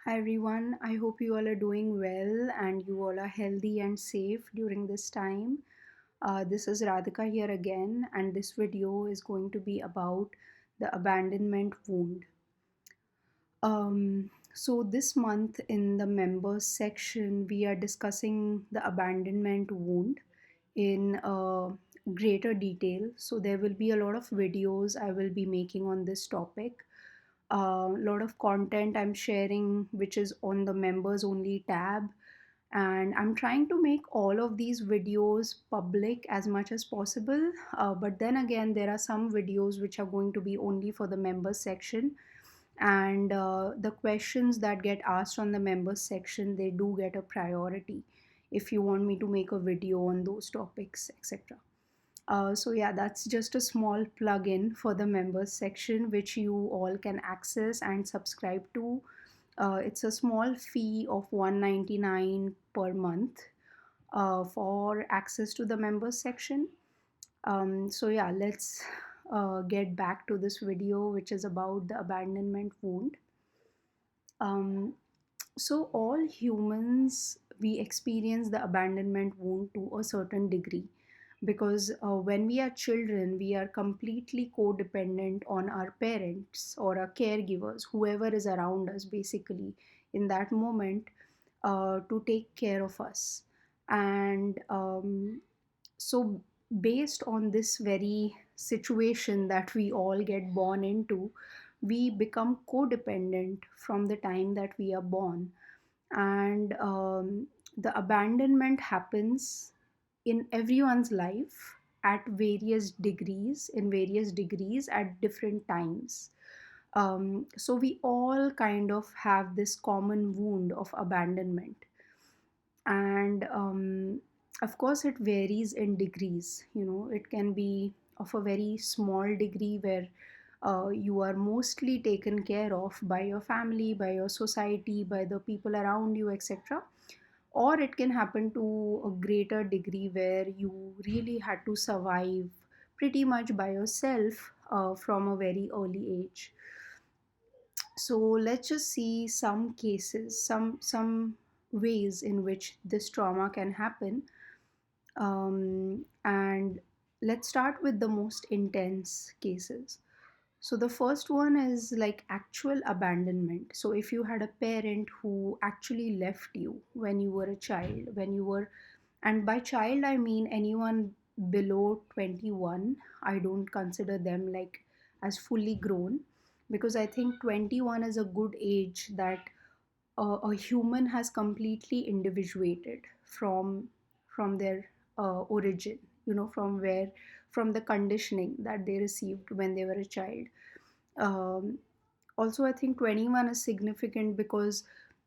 Hi everyone, I hope you all are doing well and you all are healthy and safe during this time. This is Radhika here again, and this video is going to be about the abandonment wound. So, this month in the members section, we are discussing the abandonment wound in greater detail. So, there will be a lot of videos I will be making on this topic, a lot of content I'm sharing, which is on the members only tab. And I'm trying to make all of these videos public as much as possible. But then again, there are some videos which are going to be only for the members section. And the questions that get asked on the members section, they do get a priority if you want me to make a video on those topics, etc. So yeah, that's just a small plug-in for the members section, which you all can access and subscribe to. It's a small fee of 199 per month for access to the members section. So yeah, let's get back to this video, which is about the abandonment wound. Um, so all humans, we experience the abandonment wound to a certain degree because when we are children, we are completely codependent on our parents or our caregivers, whoever is around us basically in that moment, to take care of us. And so based on this very situation that we all get born into, we become codependent from the time that we are born. And the abandonment happens in everyone's life at various degrees, in various degrees at different times. So we all kind of have this common wound of abandonment. And of course it varies in degrees. It can be of a very small degree where you are mostly taken care of by your family, by your society, by the people around you, etc. Or it can happen to a greater degree where you really had to survive pretty much by yourself from a very early age. So let's just see some cases, some ways in which this trauma can happen. And let's start with the most intense cases. So the first one is like actual abandonment. So if you had a parent who actually left you when you were a child, and by child I mean anyone below 21. I don't consider them like as fully grown, because I think 21 is a good age that a human has completely individuated from their origin, from the conditioning that they received when they were a child. um, Also, I think 21 is significant because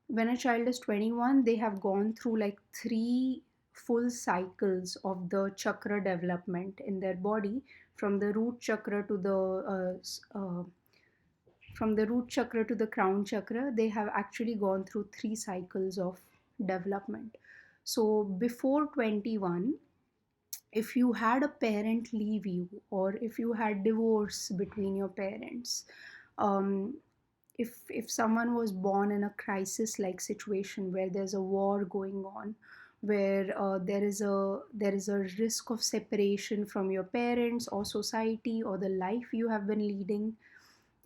when a child is 21, they have gone through like three full cycles of the chakra development in their body, from the root chakra to the root chakra to the crown chakra. They have actually gone through three cycles of development. So before 21, if you had a parent leave you, or if you had divorce between your parents, um, if someone was born in a crisis like situation where there's a war going on, where there is a risk of separation from your parents or society or the life you have been leading,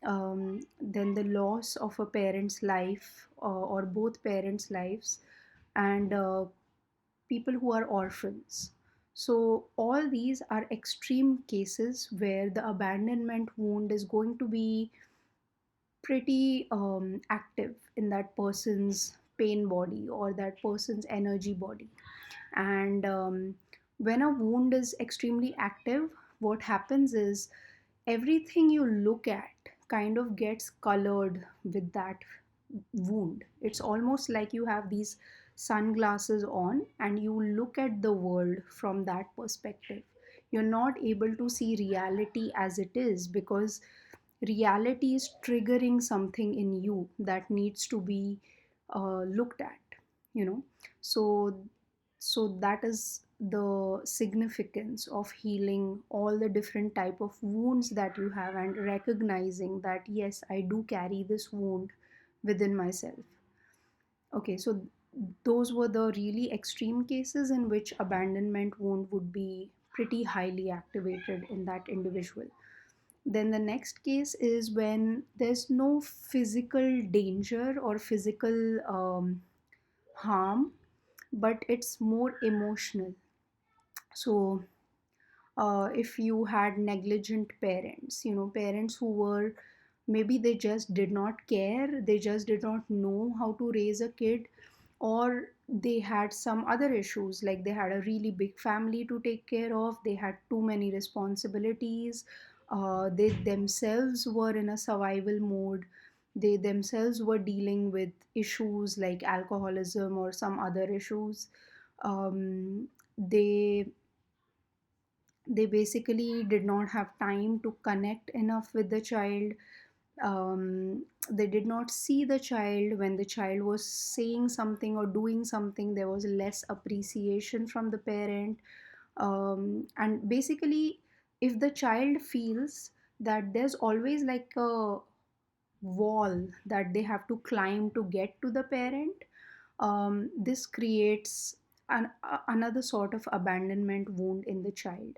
then the loss of a parent's life, or both parents' lives, and people who are orphans. So, all these are extreme cases where the abandonment wound is going to be pretty active in that person's pain body or that person's energy body. And when a wound is extremely active, what happens is everything you look at kind of gets colored with that wound. It's almost like you have these sunglasses on and you look at the world from that perspective. You're not able to see reality as it is, because reality is triggering something in you that needs to be looked at, you know so that is the significance of healing all the different type of wounds that you have, and recognizing that yes, I do carry this wound within myself. Okay, so those were the really extreme cases in which abandonment wound would be pretty highly activated in that individual. Then the next case is when there's no physical danger or physical harm, but it's more emotional. So if you had negligent parents, parents who were, maybe they just did not care, they just did not know how to raise a kid, or they had some other issues, like they had a really big family to take care of, they had too many responsibilities, they themselves were in a survival mode, they themselves were dealing with issues like alcoholism or some other issues. Um, they they basically did not have time to connect enough with the child. They did not see the child when the child was saying something or doing something. There was less appreciation from the parent. And basically, if the child feels that there's always like a wall that they have to climb to get to the parent, this creates another sort of abandonment wound in the child.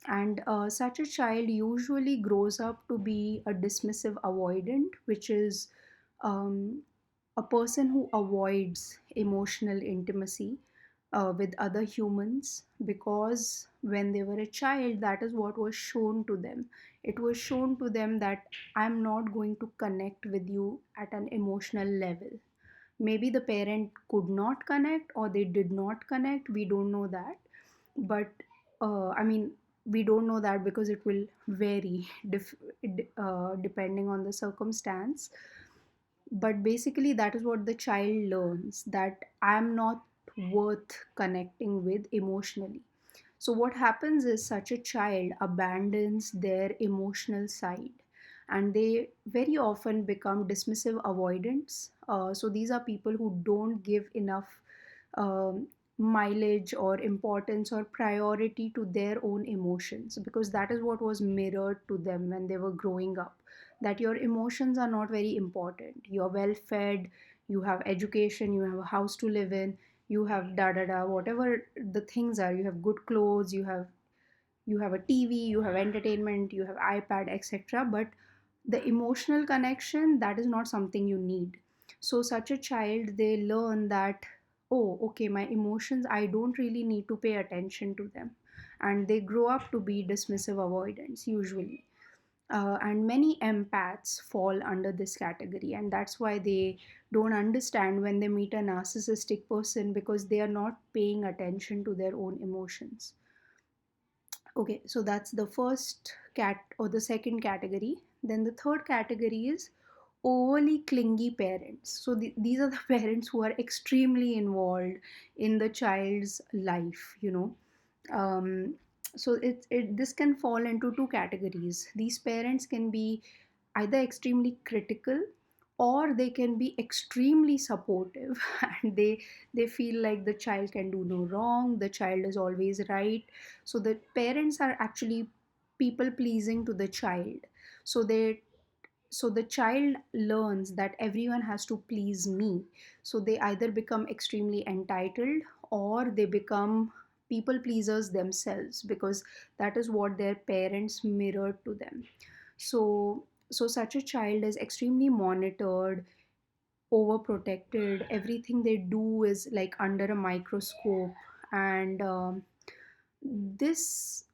And such a child usually grows up to be a dismissive avoidant, which is um, a person who avoids emotional intimacy with other humans, because when they were a child, that is what was shown to them. It was shown to them that I'm not going to connect with you at an emotional level. Maybe the parent could not connect or they did not connect, we don't know that. But I mean, we don't know that because it will vary depending on the circumstance. But basically, that is what the child learns, that I'm not worth connecting with emotionally. So what happens is such a child abandons their emotional side, and they very often become dismissive avoidants. So these are people who don't give enough um, mileage or importance or priority to their own emotions, because that is what was mirrored to them when they were growing up, that your emotions are not very important. You're well fed, you have education, you have a house to live in, you have da da da, whatever the things are, you have good clothes, you have a TV, you have entertainment, you have iPad, etc. But the emotional connection, that is not something you need. So such a child, they learn that, oh okay, my emotions, I don't really need to pay attention to them. And they grow up to be dismissive avoidance usually. And many empaths fall under this category, and that's why they don't understand when they meet a narcissistic person, because they are not paying attention to their own emotions. Okay, so that's the first cat or the second category. Then the third category is overly clingy parents. So these are the parents who are extremely involved in the child's life, um, so this can fall into two categories. These parents can be either extremely critical, or they can be extremely supportive and they feel like the child can do no wrong, the child is always right. So the parents are actually people pleasing to the child. So they so the child learns that everyone has to please me. So they either become extremely entitled, or they become people pleasers themselves, because that is what their parents mirrored to them. So such a child is extremely monitored, overprotected, everything they do is like under a microscope. And this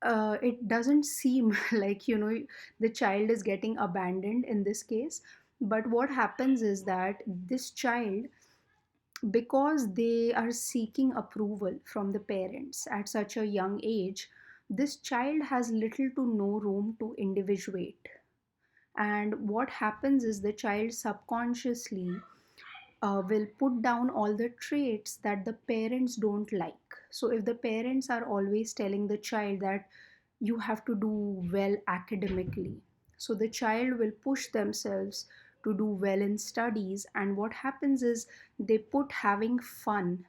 it doesn't seem like, the child is getting abandoned in this case. But what happens is that this child, because they are seeking approval from the parents at such a young age, this child has little to no room to individuate. And what happens is the child subconsciously will put down all the traits that the parents don't like. So, if the parents are always telling the child that you have to do well academically, so the child will push themselves to do well in studies. And what happens is they put having fun,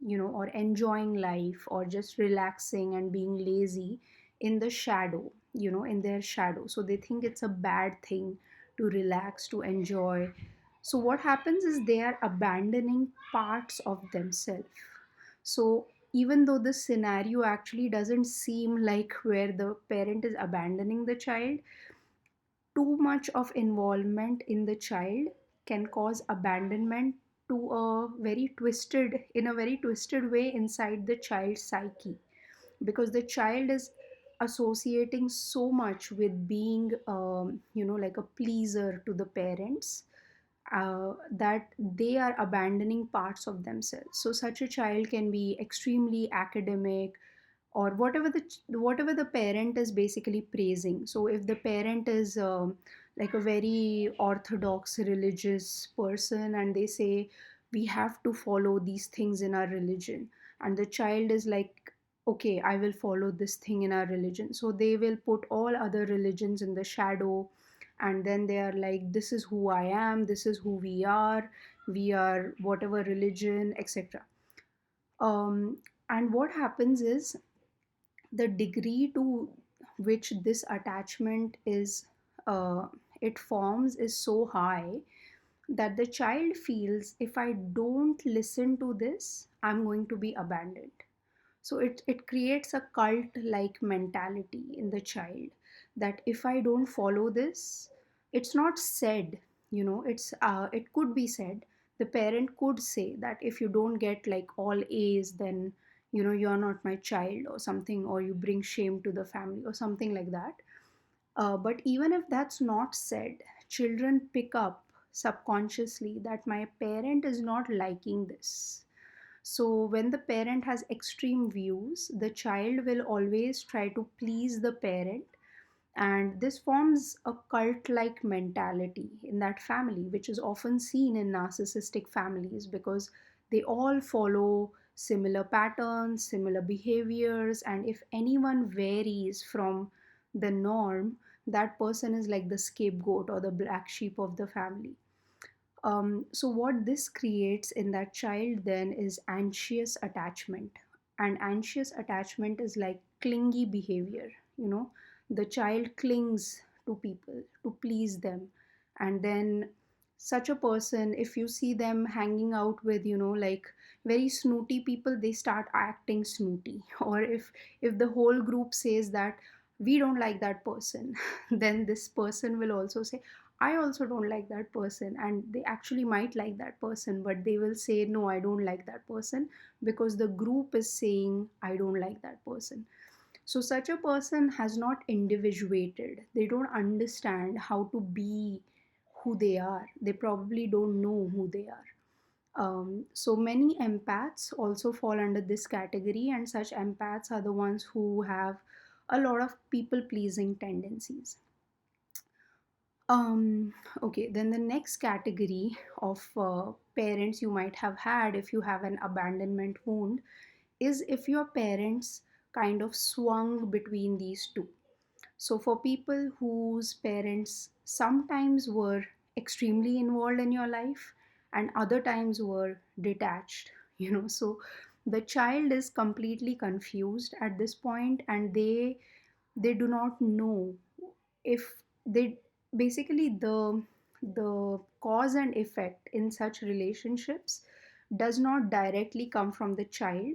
or enjoying life, or just relaxing and being lazy in the shadow, in their shadow. So, they think it's a bad thing to relax, to enjoy. So what happens is they are abandoning parts of themselves. So even though the scenario actually doesn't seem like where the parent is abandoning the child, too much of involvement in the child can cause abandonment to a very twisted in a very twisted way inside the child's psyche, because the child is associating so much with being like a pleaser to the parents, that they are abandoning parts of themselves. So such a child can be extremely academic, or whatever the parent is basically praising. So if the parent is like a very orthodox religious person, and they say we have to follow these things in our religion, and the child is like, okay, I will follow this thing in our religion, so they will put all other religions in the shadow, and then they are like, this is who I am, this is who we are whatever religion, etc. um, and what happens is, the degree to which this attachment is it forms is so high that the child feels, if I don't listen to this, I'm going to be abandoned. So it creates a cult like mentality in the child, that if I don't follow this, it's not said, it could be said, the parent could say that if you don't get like all A's, then you're not my child or something, or you bring shame to the family or something like that. But even if that's not said, children pick up subconsciously that my parent is not liking this. So, when the parent has extreme views, the child will always try to please the parent, and this forms a cult like mentality in that family, which is often seen in narcissistic families, because they all follow similar patterns, similar behaviors, and if anyone varies from the norm, that person is like the scapegoat or the black sheep of the family. So, what this creates in that child then is anxious attachment. And anxious attachment is like clingy behavior. The child clings to people to please them. And then, such a person, if you see them hanging out with, like very snooty people, they start acting snooty. Or if the whole group says that we don't like that person, then this person will also say, I also don't like that person, and they actually might like that person, but they will say, no, I don't like that person, because the group is saying, I don't like that person. So, such a person has not individuated. They don't understand how to be who they are. They probably don't know who they are. So, many empaths also fall under this category, and such empaths are the ones who have a lot of people pleasing tendencies. Okay, then the next category of parents you might have had if you have an abandonment wound is if your parents kind of swung between these two. So, for people whose parents sometimes were extremely involved in your life and other times were detached, so the child is completely confused at this point, and they do not know if they basically the cause and effect in such relationships does not directly come from the child.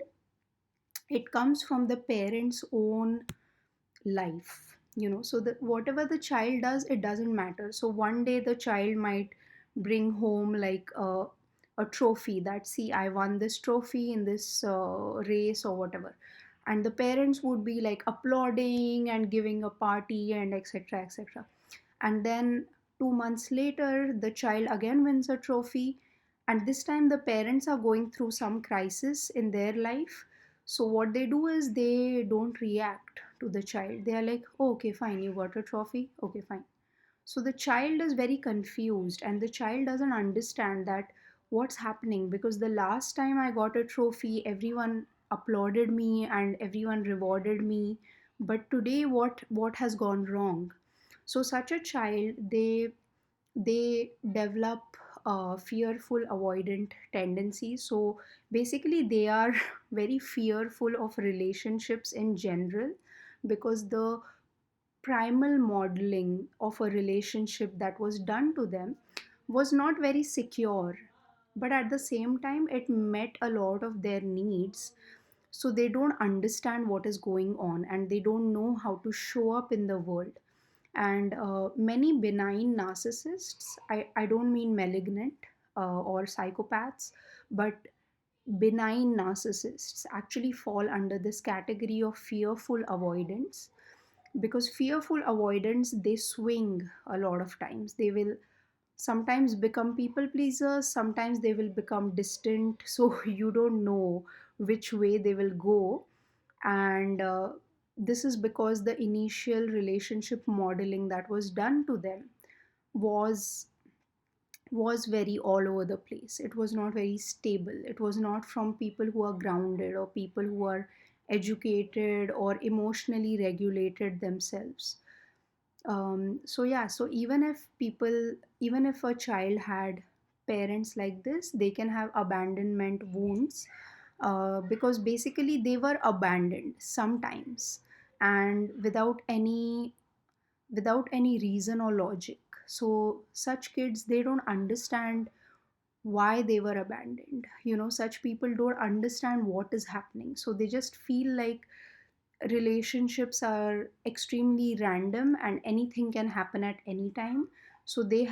It comes from the parents own life. So that whatever the child does, it doesn't matter. So one day the child might bring home like a trophy, that see, I won this trophy in this race or whatever, and the parents would be like applauding and giving a party and etc etc. And then 2 months later the child again wins a trophy, and this time the parents are going through some crisis in their life. So what they do is they don't react to the child. They are like, oh, okay, fine, you got a trophy, okay, fine. So the child is very confused, and the child doesn't understand that what's happening, because the last time I got a trophy, everyone applauded me and everyone rewarded me, but today what has gone wrong? So such a child, they develop fearful avoidant tendencies. So basically they are very fearful of relationships in general, because the primal modeling of a relationship that was done to them was not very secure, but at the same time it met a lot of their needs. So they don't understand what is going on and they don't know how to show up in the world. And many benign narcissists, I don't mean malignant or psychopaths, but benign narcissists actually fall under this category of fearful avoidance. Because fearful avoidance, they swing a lot of times. They will sometimes become people pleasers, sometimes they will become distant, so you don't know which way they will go. And this is because the initial relationship modeling that was done to them was was very all over the place. It was not very stable. It was not from people who are grounded or people who are educated or emotionally regulated themselves. So yeah, so even if a child had parents like this, they can have abandonment wounds, because basically they were abandoned sometimes, and without any reason or logic. So such kids, they don't understand why they were abandoned. Such people don't understand what is happening, so they just feel like relationships are extremely random and anything can happen at any time. So they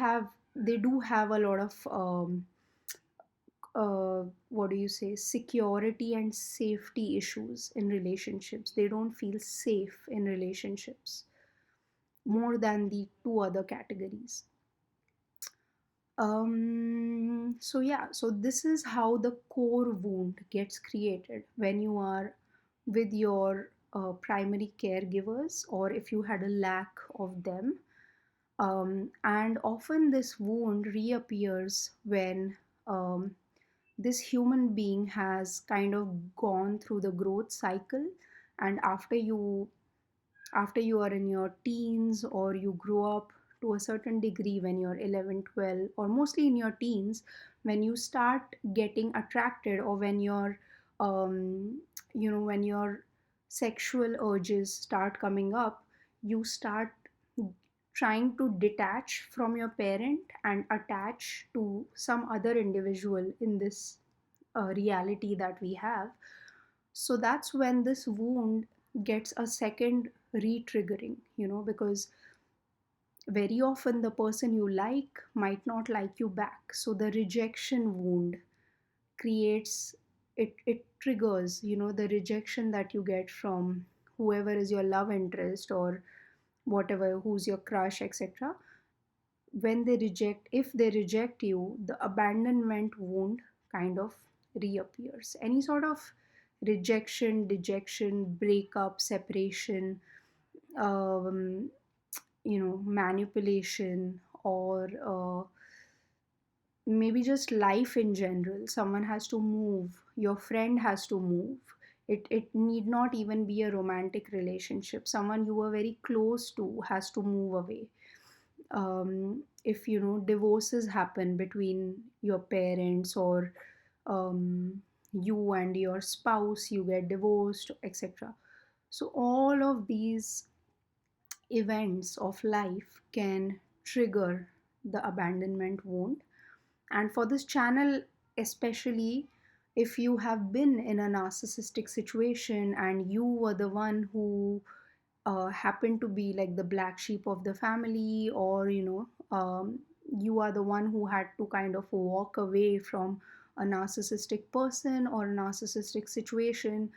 do have a lot of what do you say, security and safety issues in relationships. They don't feel safe in relationships more than the two other categories. So yeah, so this is how the core wound gets created when you are with your primary caregivers, or if you had a lack of them. And often this wound reappears when this human being has kind of gone through the growth cycle, and after you are in your teens or you grow up to a certain degree, when you're 11, 12, or mostly in your teens, when you start getting attracted, or um, when your sexual urges start coming up, you start trying to detach from your parent and attach to some other individual in this reality that we have. So that's when this wound gets a second re-triggering, because very often the person you like might not like you back. So the rejection wound creates, it triggers, the rejection that you get from whoever is your love interest or whatever, who's your crush, etc. When they reject If they reject you, the abandonment wound kind of reappears. Any sort of rejection, dejection, breakup, separation, um, manipulation, or maybe just life in general. Someone has to move, your friend has to move. It need not even be a romantic relationship. Someone you were very close to has to move away. If divorces happen between your parents, or you and your spouse, you get divorced, etc. So all of these events of life can trigger the abandonment wound. And for this channel, especially if you have been in a narcissistic situation and you were the one who happened to be like the black sheep of the family, or you are the one who had to kind of walk away from a narcissistic person or a narcissistic situation,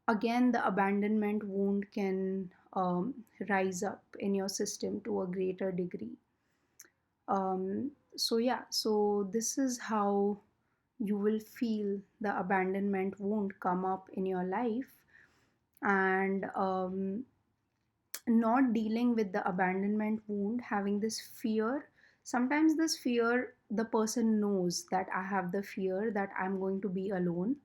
again the abandonment wound can rise up in your system to a greater degree. So yeah, so this is how you will feel the abandonment wound come up in your life. And not dealing with the abandonment wound, having this fear, sometimes this fear, the person knows that I have the fear that I'm going to be alone.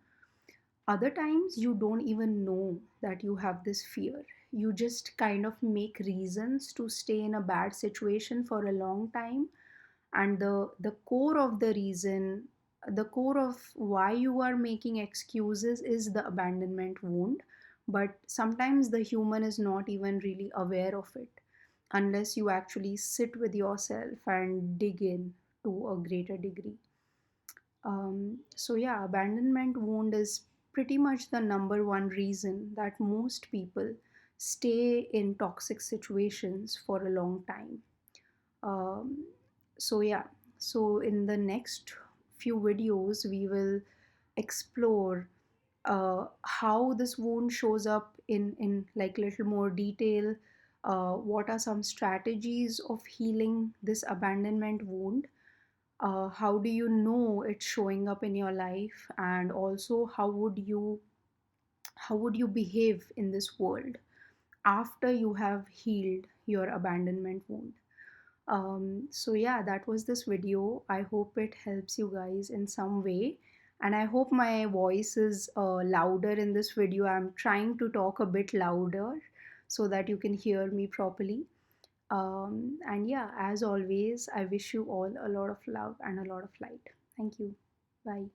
Other times you don't even know that you have this fear. You just kind of make reasons to stay in a bad situation for a long time. And the core of the reason, the core of why you are making excuses is the abandonment wound. But sometimes the human is not even really aware of it unless you actually sit with yourself and dig in to a greater degree. So yeah, abandonment wound is pretty much the number one reason that most people stay in toxic situations for a long time. Um, so yeah, so in the next few videos, we will explore how this wound shows up in like little more detail. What are some strategies of healing this abandonment wound? How do you know it's showing up in your life, and also how would you behave in this world after you have healed your abandonment wound? So yeah, that was this video. I hope it helps you guys in some way, and I hope my voice is louder in this video. I'm trying to talk a bit louder so that you can hear me properly. And yeah, as always, I wish you all a lot of love and a lot of light. Thank you. Bye.